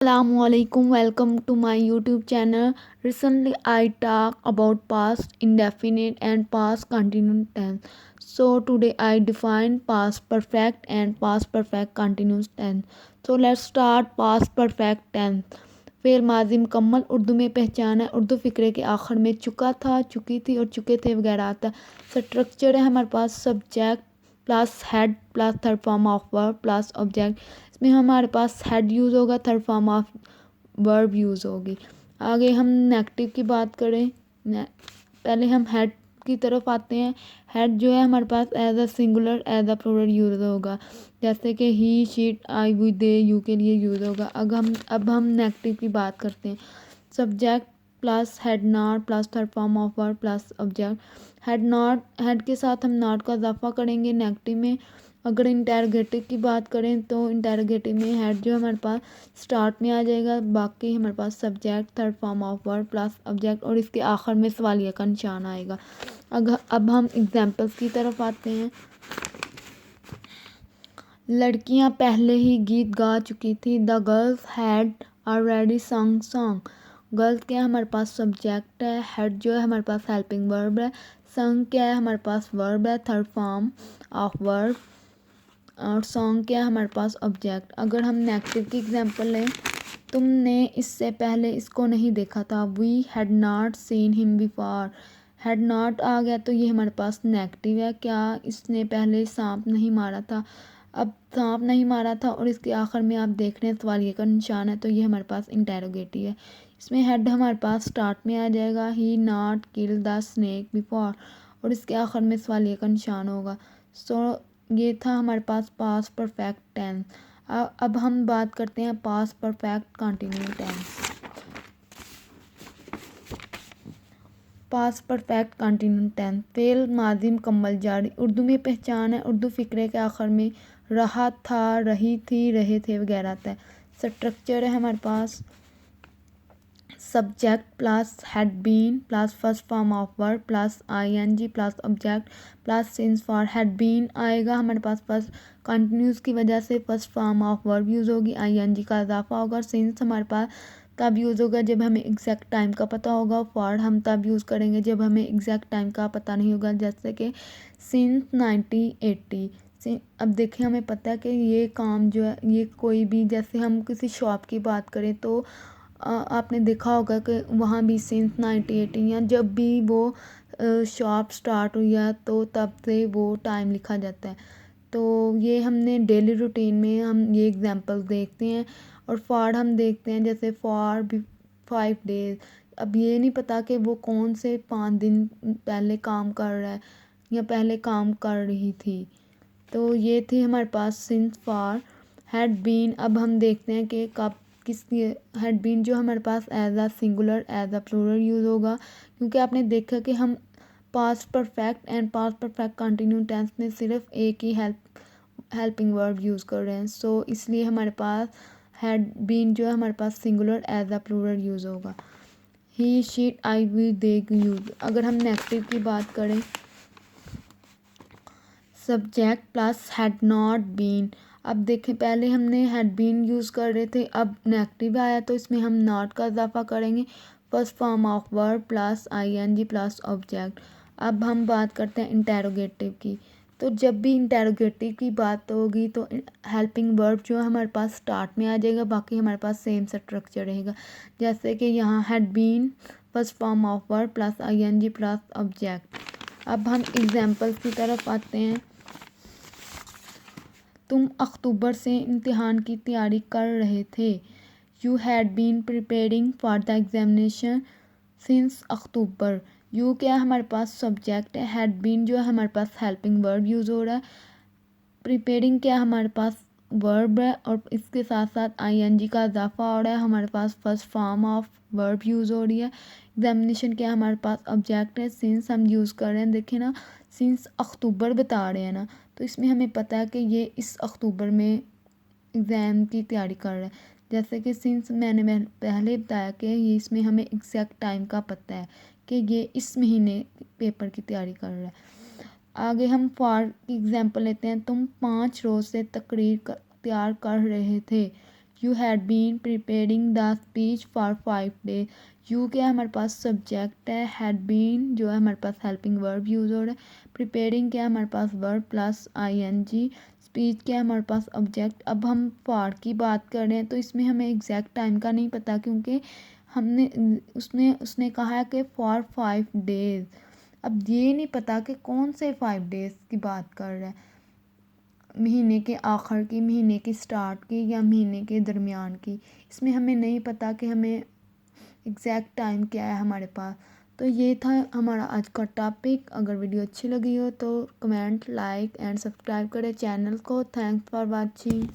Assalamualaikum. Welcome to my YouTube channel. Recently, I talked about past indefinite and past continuous tense. So today I define past perfect and past perfect continuous tense. So let's start past perfect tense. Fail माजी मुकम्मल उर्दू में पहचान है उर्दू फ़िक्रे के आखिर में चुका था, चुकी थी और चुके थे वगैरह आता है। स्ट्रक्चर है हमारे पास subject plus had plus third form of verb plus object. इसमें हमारे पास हेड यूज़ होगा, third form of verb use होगी। आगे हम नेगेटिव की बात करें, पहले हम हेड की तरफ आते हैं। हेड जो है हमारे पास as a singular as a plural use होगा, जैसे कि he she it I we they you के लिए यूज़ होगा। अब हम नेगेटिव की बात करते हैं। Subject plus head not plus third form of verb plus object. Head के साथ हम नॉट का इजाफा करेंगे नेगेटिव में। अगर इंटेरोगेटिव की बात करें तो इंटेरोगेटिव में हेड जो हमारे पास स्टार्ट में आ जाएगा, बाकी हमारे पास subject third form of verb plus object और इसके आखिर में सवालिया का निशान आएगा। अब हम एग्जांपल्स की तरफ आते हैं। लड़कियां पहले ही गीत गा चुकी थी। The girls had already song song. Girls क्या है हमारे पास सब्जेक्ट है, हेड जो है हमारे पास हेल्पिंग वर्ब है, संग क्या है हमारे पास वर्ब है थर्ड फॉर्म ऑफ वर्ब, और सॉन्ग क्या है हमारे पास ऑब्जेक्ट। अगर हम नेगेटिव की एग्जांपल लें, तुमने इससे पहले इसको नहीं देखा था। We had not seen him before. Had not आ गया तो ये हमारे पास नेगेटिव है। क्या इसने पहले सांप नहीं मारा था। अब सांप नहीं मारा था और इसके आखिर में आप देख रहे हैं सवालिया का निशान है, तो ये हमारे पास इंटेरोगेटिव है। इसमें हेड हमारे पास स्टार्ट में आ जाएगा, he not kill the snake before, और इसके आखिर में सवालिया का निशान होगा। सो ये था हमारे पास पास्ट परफेक्ट टेंस। अब हम बात करते हैं past perfect continue tense. Past perfect continue tense फेल माजी मुकम्मल जारी उर्दू में पहचान है उर्दू फ़िक्रे के आखिर में रहा था, रही थी, रहे थे वगैरह आता है। स्ट्रक्चर है हमारे पास subject plus had been plus first form of verb plus ING plus object plus since for had been आएगा हमारे पास फर्स्ट कंटिन्यूस की वजह से first form of verb use होगी, आईएनजी का इजाफा होगा। सिंस हमारे पास तब यूज़ होगा जब हमें एग्जैक्ट टाइम का पता होगा। फॉर हम तब यूज़ करेंगे जब हमें एग्जैक्ट टाइम का पता नहीं होगा, जैसे कि सिंस 1980। अब देखें हमें पता है कि ये काम जो है ये कोई भी, जैसे हम किसी शॉप की बात करें तो आपने देखा होगा कि वहाँ भी सिंस 1918 या जब भी वो शॉप स्टार्ट हुई है तो तब से वो टाइम लिखा जाता है। तो ये हमने डेली रूटीन में हम ये एग्जांपल देखते हैं। और फॉर हम देखते हैं जैसे फॉर 5 डेज। अब ये नहीं पता कि वो कौन से 5 दिन पहले काम कर रहा है या पहले काम कर रही थी। तो ये थी हमारे पास सिंस फॉर। हैड बीन अब हम देखते हैं कि कब किस हैड बीन जो हमारे पास as a singular as a plural use होगा, क्योंकि आपने देखा कि हम past perfect and past perfect continue tense में सिर्फ एक ही हेल्पिंग वर्ब यूज़ कर रहे हैं। सो इसलिए हमारे पास हैड बीन जो है हमारे पास singular as a plural use होगा। He she it I we they use. अगर हम नेगेटिव की बात करें, subject plus had not been. अब देखें पहले हमने हैड बीन यूज़ कर रहे थे, अब नेगेटिव आया तो इसमें हम नॉट का इजाफा करेंगे, first form of verb plus ING plus object. अब हम बात करते हैं इंटेरोगेटिव की। तो जब भी इंटेरोगेटिव की बात होगी तो हेल्पिंग वर्ब जो है हमारे पास स्टार्ट में आ जाएगा, बाकी हमारे पास सेम स्ट्रक्चर रहेगा। जैसे कि यहाँ had been first form of verb plus ING plus object. अब हम एग्जाम्पल्स की तरफ आते हैं। तुम अक्टूबर से इम्तिहान की तैयारी कर रहे थे। You had been preparing for the examination since October. You क्या है हमारे पास सब्जेक्ट है, हैड बीन जो है हमारे पास हेल्पिंग वर्ब यूज़ हो रहा है, प्रिपेयरिंग क्या है हमारे पास वर्ब है और इसके साथ साथ आईएनजी का इजाफा हो रहा है, हमारे पास first form of verb use हो रही है। एग्जामिनेशन क्या है हमारे पास ऑब्जेक्ट है, सिंस हम यूज़ कर रहे हैं, देखें ना सिंस अक्टूबर बता रहे हैं ना, तो इसमें हमें पता है कि ये इस अक्टूबर में एग्ज़ाम की तैयारी कर रहा है। जैसे कि सिंस मैं पहले बताया कि ये इसमें हमें एग्जैक्ट टाइम का पता है कि ये इस महीने पेपर की तैयारी कर रहा है। आगे हम फॉर की एग्जांपल लेते हैं। तुम 5 रोज़ से तकरीर तैयार कर रहे थे। You had been preparing the speech for 5 days. You क्या है हमारे पास सब्जेक्ट है, हैड बीन जो है हमारे पास हेल्पिंग वर्ब यूज हो रहा है, प्रिपेयरिंग क्या है हमारे पास वर्ब प्लस ING, स्पीच क्या है हमारे पास ऑब्जेक्ट। अब हम फॉर की बात कर रहे हैं तो इसमें हमें एग्जैक्ट टाइम का नहीं पता, क्योंकि हमने उसने कहा है कि फॉर 5 डेज। अब ये नहीं पता कि कौन से 5 डेज की बात कर रहा है, महीने के आखिर की, महीने की स्टार्ट की, या महीने के दरमियान की। इसमें हमें नहीं पता कि हमें एग्जैक्ट टाइम क्या है हमारे पास। तो ये था हमारा आज का टॉपिक। अगर वीडियो अच्छी लगी हो तो कमेंट, लाइक एंड सब्सक्राइब करें चैनल को। Thanks for watching.